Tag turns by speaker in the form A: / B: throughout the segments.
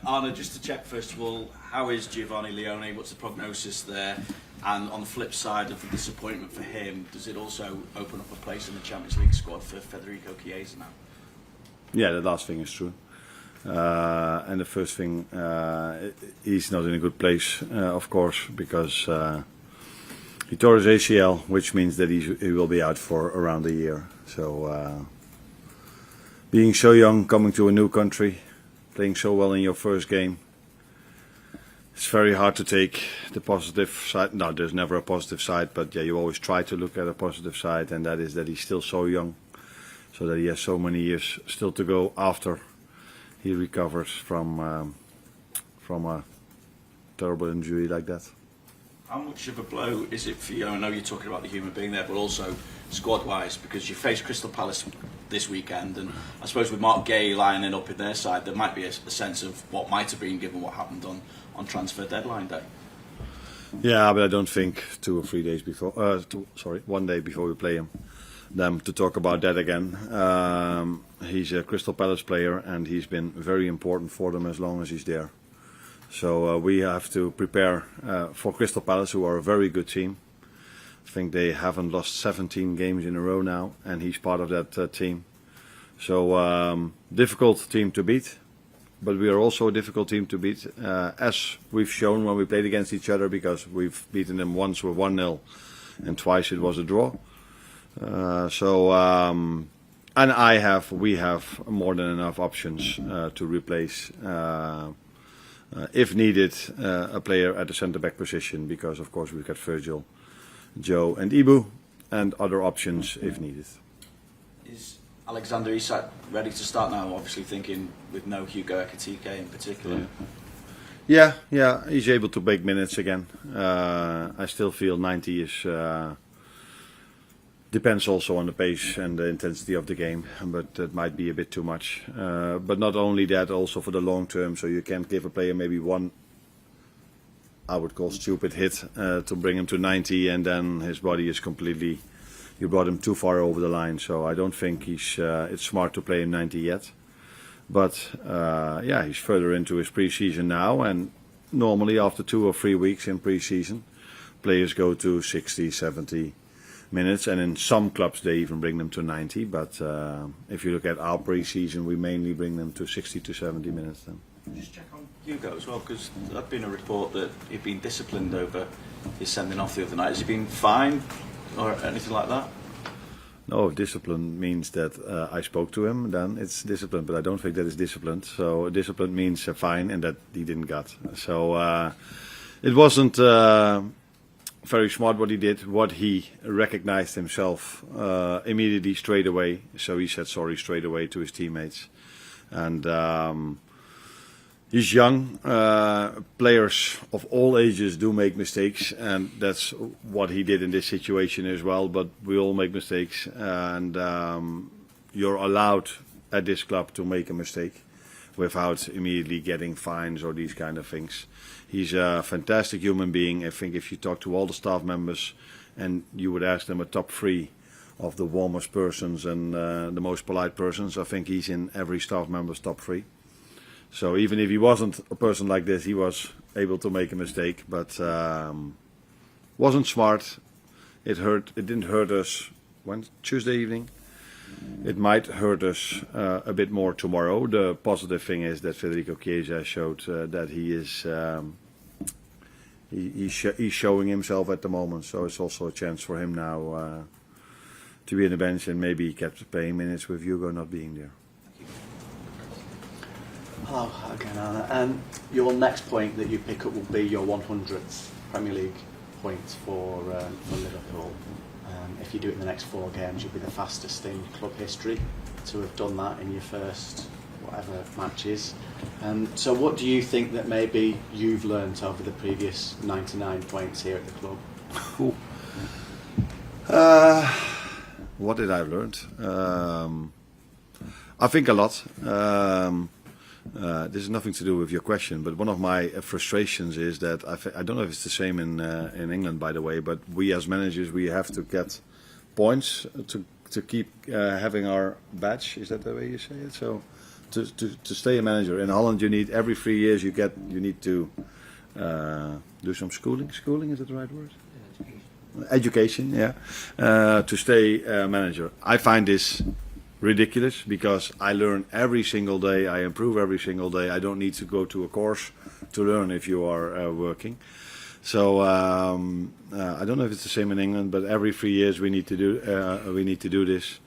A: Arne, just to check first of all, how is Giovanni Leone? What's the prognosis there? And on the flip side of the disappointment for him, does it also open up a place in the Champions League squad for Federico Chiesa now?
B: Yeah, the last thing is true. And the first thing, he's not in a good place, of course, because he tore his ACL, which means that he will be out for around a year. So, being so young, coming to a new country, playing so well in your first game, it's very hard to take the positive side. No, there's never a positive side, but yeah, you always try to look at a positive side, and that is that he's still so young, so that he has so many years still to go after he recovers from a terrible injury like that.
A: How much of a blow is it for you? I know you're talking about the human being there, but also squad-wise, because you face Crystal Palace this weekend, and I suppose with Mark Gay lining up in their side, there might be a sense of what might have been given what happened on transfer deadline day.
B: Yeah, but I don't think 2 or 3 days before, 1 day before we play them to talk about that again. He's a Crystal Palace player, and he's been very important for them as long as he's there. So we have to prepare for Crystal Palace, who are a very good team. I think they haven't lost 17 games in a row now, and he's part of that team. So difficult team to beat, but we are also a difficult team to beat, as we've shown when we played against each other, because we've beaten them once with 1-0 and twice it was a draw. And we have more than enough options to replace, if needed, a player at the centre-back position, because of course we've got Virgil, Joe and Ibu, and other options if needed.
A: Is Alexander-Arnold ready to start now, obviously thinking with no Hugo Ekitike in particular?
B: Yeah, he's able to make minutes again. I still feel 90 is... depends also on the pace and the intensity of the game, but that might be a bit too much. But not only that, also for the long term, so you can't give a player maybe one, I would call stupid hit, to bring him to 90, and then his body is completely, you brought him too far over the line. So I don't think it's smart to play him 90 yet. But yeah, he's further into his pre-season now, and normally after 2 or 3 weeks in pre-season, players go to 60, 70 minutes, and in some clubs they even bring them to 90, but if you look at our pre-season, we mainly bring them to 60 to 70 minutes then.
A: Just check on Hugo as well, because there's been a report that he'd been disciplined over his sending off the other night. Has he been fined or anything like that?
B: No, if discipline means that I spoke to him, then it's discipline, but I don't think that is disciplined. So discipline means a fine, and that he didn't get. So it wasn't very smart what he did. What he recognized himself immediately, straight away. So he said sorry straight away to his teammates. And he's young. Players of all ages do make mistakes, and that's what he did in this situation as well. But we all make mistakes, and you're allowed at this club to make a mistake without immediately getting fines or these kind of things. He's a fantastic human being. I think if you talk to all the staff members and you would ask them a top 3 of the warmest persons and the most polite persons, I think he's in every staff member's top 3. So even if he wasn't a person like this, he was able to make a mistake, but wasn't smart. It hurt. It didn't hurt us Tuesday evening. It might hurt us a bit more tomorrow. The positive thing is that Federico Chiesa showed that he is he's showing himself at the moment. So it's also a chance for him now to be on the bench, and maybe he kept playing minutes with Hugo not being there.
C: Hello again, Arne. Your next point that you pick up will be your 100th Premier League point for Liverpool. If you do it in the next 4 games, you'll be the fastest in club history to have done that in your first whatever matches. So what do you think that maybe you've learnt over the previous 99 points here at the club?
B: What did I learn? I think a lot. This has nothing to do with your question, but one of my frustrations is that I don't know if it's the same in England, by the way, but we as managers, we have to get points to keep having our badge. Is that the way you say it? So to stay a manager in Holland, you need every 3 years you need to do some schooling. Schooling, is that the right word? Education, yeah. To stay manager. I find this ridiculous because I learn every single day. I improve every single day. I don't need to go to a course to learn if you are working. So I don't know if it's the same in England, but every 3 years we need to do this.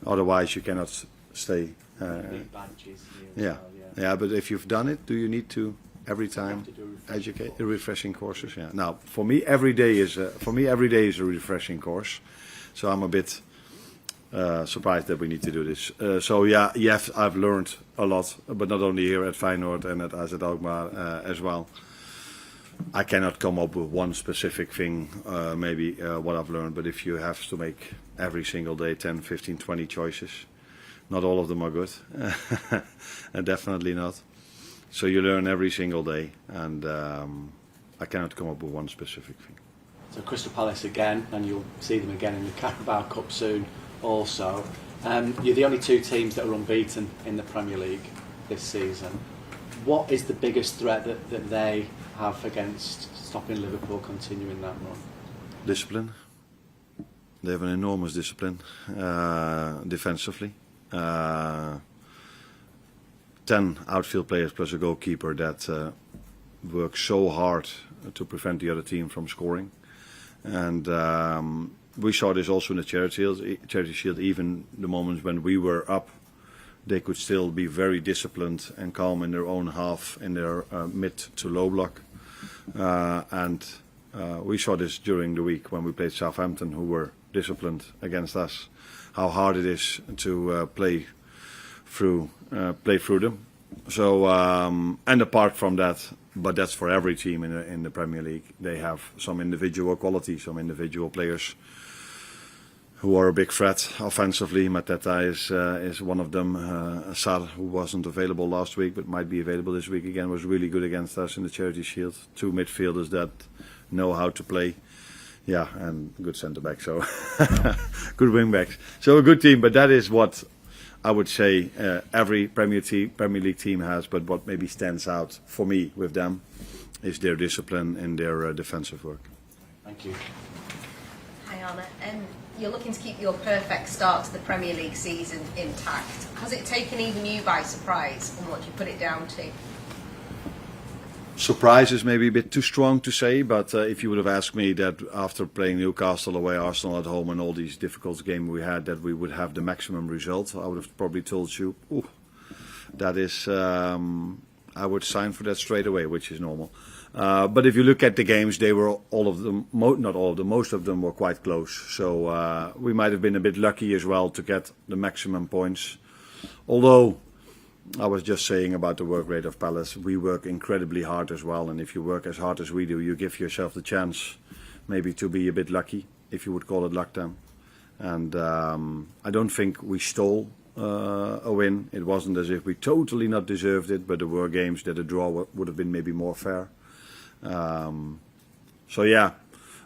B: Otherwise, you cannot stay.
C: Need badges here as
B: Yeah,
C: well,
B: yeah. But if you've done it, do you need to every time
C: to do
B: educate refreshing courses? Yeah. Now, for me, every day is a refreshing course. So I'm a bit surprised that we need to do this. So yeah, yes, I've learned a lot, but not only here at Feyenoord and at AZ Alkmaar as well. I cannot come up with one specific thing, maybe what I've learned, but if you have to make every single day 10, 15, 20 choices, not all of them are good. Definitely not. So you learn every single day, and I cannot come up with one specific thing.
C: So Crystal Palace again, and you'll see them again in the Carabao Cup soon also. You're the only two teams that are unbeaten in the Premier League this season. What is the biggest threat that they have against stopping Liverpool continuing that run?
B: Discipline. They have an enormous discipline defensively. 10 outfield players plus a goalkeeper that work so hard to prevent the other team from scoring. And we saw this also in the Charity Shield. Even the moments when we were up, they could still be very disciplined and calm in their own half, in their mid to low block. And we saw this during the week when we played Southampton, who were disciplined against us, how hard it is to play through them. So and apart from that, but that's for every team in the Premier League, they have some individual quality, some individual players who are a big threat offensively. Mateta is one of them. Sar, who wasn't available last week but might be available this week again, was really good against us in the Charity Shield. 2 midfielders that know how to play. Yeah, and good centre back, so good wing backs. So a good team, but that is what I would say every Premier League team has. But what maybe stands out for me with them is their discipline in their defensive work.
C: Thank you.
D: Hi Arne. You're looking to keep your perfect start to the Premier League season intact. Has it taken even you by surprise, and what do you put it down to?
B: Surprise is maybe a bit too strong to say, but if you would have asked me that after playing Newcastle away, Arsenal at home, and all these difficult games we had, that we would have the maximum result, I would have probably told you, that is, I would sign for that straight away, which is normal. But if you look at the games, they were all of them, not all of them, most of them were quite close. So we might have been a bit lucky as well to get the maximum points. Although I was just saying about the work rate of Palace, we work incredibly hard as well. And if you work as hard as we do, you give yourself the chance maybe to be a bit lucky, if you would call it luck then. And I don't think we stole a win. It wasn't as if we totally not deserved it, but there were games that a draw would have been maybe more fair. So yeah,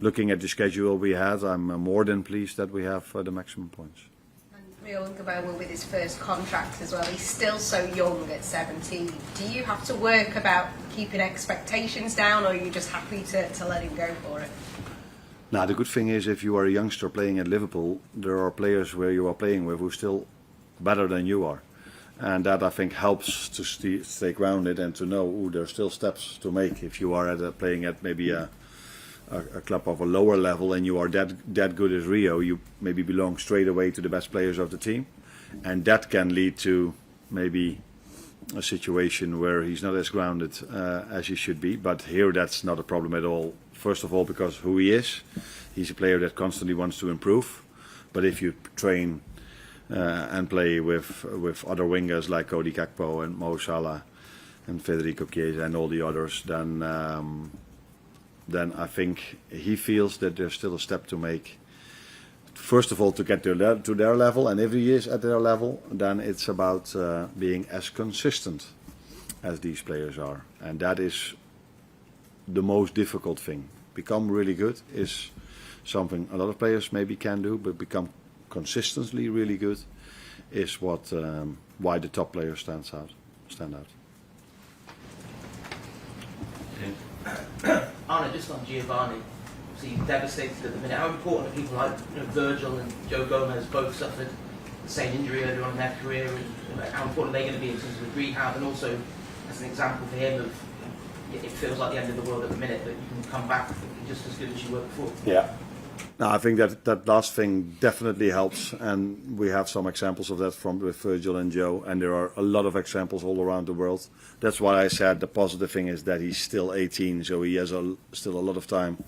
B: looking at the schedule we had, I'm more than pleased that we have the maximum points.
D: And Rio Ngaboma with his first contract as well, he's still so young at 17. Do you have to work about keeping expectations down, or are you just happy to let him go for it?
B: Now the good thing is, if you are a youngster playing at Liverpool, there are players where you are playing with who are still better than you are. And that, I think, helps to stay grounded and to know there are still steps to make. If you are playing at maybe a club of a lower level and you are that good as Rio, you maybe belong straight away to the best players of the team. And that can lead to maybe a situation where he's not as grounded as he should be. But here that's not a problem at all. First of all, because who he is. He's a player that constantly wants to improve. But if you train and play with other wingers like Cody Gakpo and Mo Salah and Federico Chiesa and all the others, then I think he feels that there's still a step to make. First of all, to get to their level, and if he is at their level, then it's about being as consistent as these players are. And that is the most difficult thing. Become really good is something a lot of players maybe can do, but become consistently really good is what why the top players stand out.
E: Arne, just on Giovanni, obviously devastated at the minute. How important are people like Virgil and Joe Gomez both suffered the same injury earlier on in their career, and how important are they going to be in terms of rehab, and also as an example for him of it feels like the end of the world at the minute, but you can come back just as good as you were before.
B: Yeah. No, I think that last thing definitely helps, and we have some examples of that with Virgil and Joe, and there are a lot of examples all around the world. That's why I said the positive thing is that he's still 18, so he has still a lot of time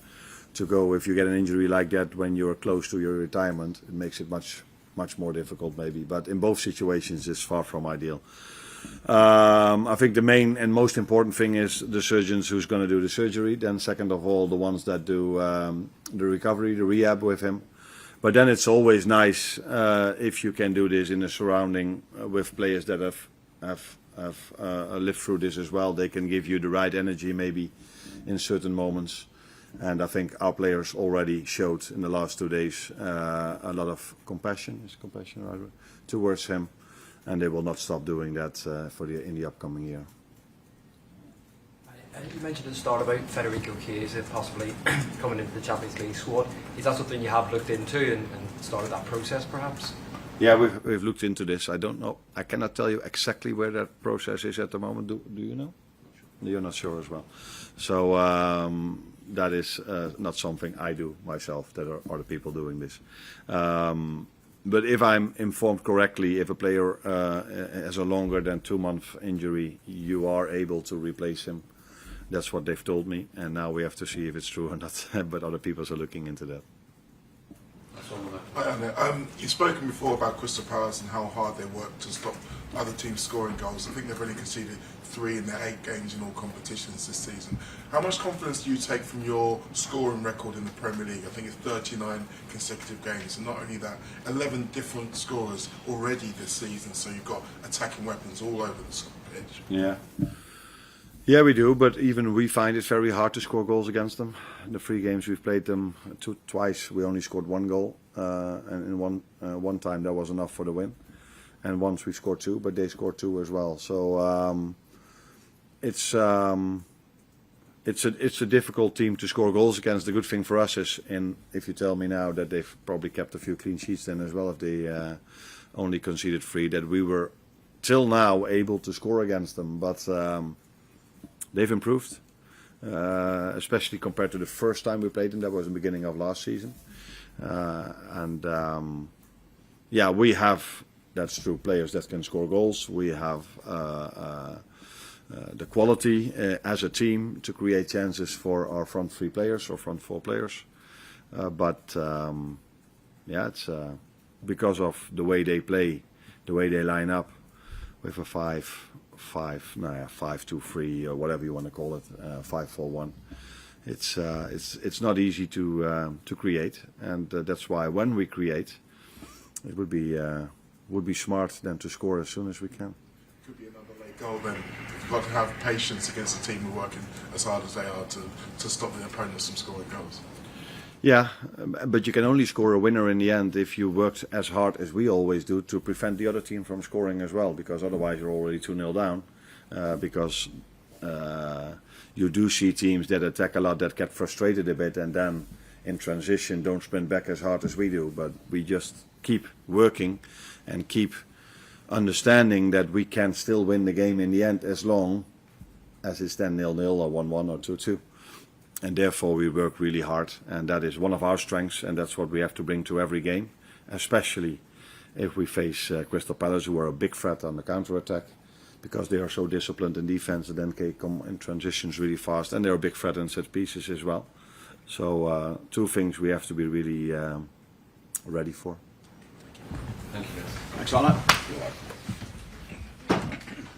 B: to go. If you get an injury like that when you're close to your retirement, it makes it much more difficult maybe. But in both situations, it's far from ideal. I think the main and most important thing is the surgeons who's going to do the surgery. Then second of all, the ones that do the recovery, the rehab with him. But then it's always nice if you can do this in a surrounding with players that have lived through this as well. They can give you the right energy maybe in certain moments. And I think our players already showed in the last 2 days a lot of compassion, towards him. And they will not stop doing that in the upcoming year.
F: You mentioned at the start about Federico Chiesa possibly coming into the Champions League squad. Is that something you have looked into and started that process perhaps?
B: Yeah, we've looked into this. I don't know. I cannot tell you exactly where that process is at the moment. Do you know? You're not sure as well. So that is not something I do myself. That are other people doing this. But if I'm informed correctly, if a player has a longer than 2-month injury, you are able to replace him. That's what they've told me, and now we have to see if it's true or not. But other people are looking into that.
G: You've spoken before about Crystal Palace and how hard they work to stop other teams scoring goals. I think they've only conceded 3 in their 8 games in all competitions this season. How much confidence do you take from your scoring record in the Premier League? I think it's 39 consecutive games, and not only that, 11 different scorers already this season, so you've got attacking weapons all over the pitch.
B: Yeah, we do, but even we find it very hard to score goals against them. In the 3 games we've played them twice, we only scored 1 goal, and in one time that was enough for the win. And once we scored 2, but they scored 2 as well. So it's a difficult team to score goals against. The good thing for us is, if you tell me now that they've probably kept a few clean sheets then as well, if they only conceded 3, that we were till now able to score against them. But they've improved, especially compared to the first time we played them. That was the beginning of last season. We have, that's true, players that can score goals. We have the quality as a team to create chances for our front 3 players or front 4 players. It's because of the way they play, the way they line up with a 5-2-3 or whatever you want to call it, 5-4-1. It's not easy to create, and that's why when we create, it would be smart then to score as soon as we can.
G: Could be another late goal then. You've got to have patience against a team who are working as hard as they are to stop the opponents from scoring goals.
B: Yeah, but you can only score a winner in the end if you worked as hard as we always do to prevent the other team from scoring as well, because otherwise you're already 2-0 down. Because you do see teams that attack a lot that get frustrated a bit and then in transition don't sprint back as hard as we do. But we just keep working and keep understanding that we can still win the game in the end as long as it's then 0-0 or 1-1 or 2-2. And therefore we work really hard, and that is one of our strengths, and that's what we have to bring to every game, especially if we face Crystal Palace, who are a big threat on the counter-attack, because they are so disciplined in defense and then can come in transitions really fast, and they're a big threat in set pieces as well. So 2 things we have to be really ready for.
A: Thank you. Thanks, Arne.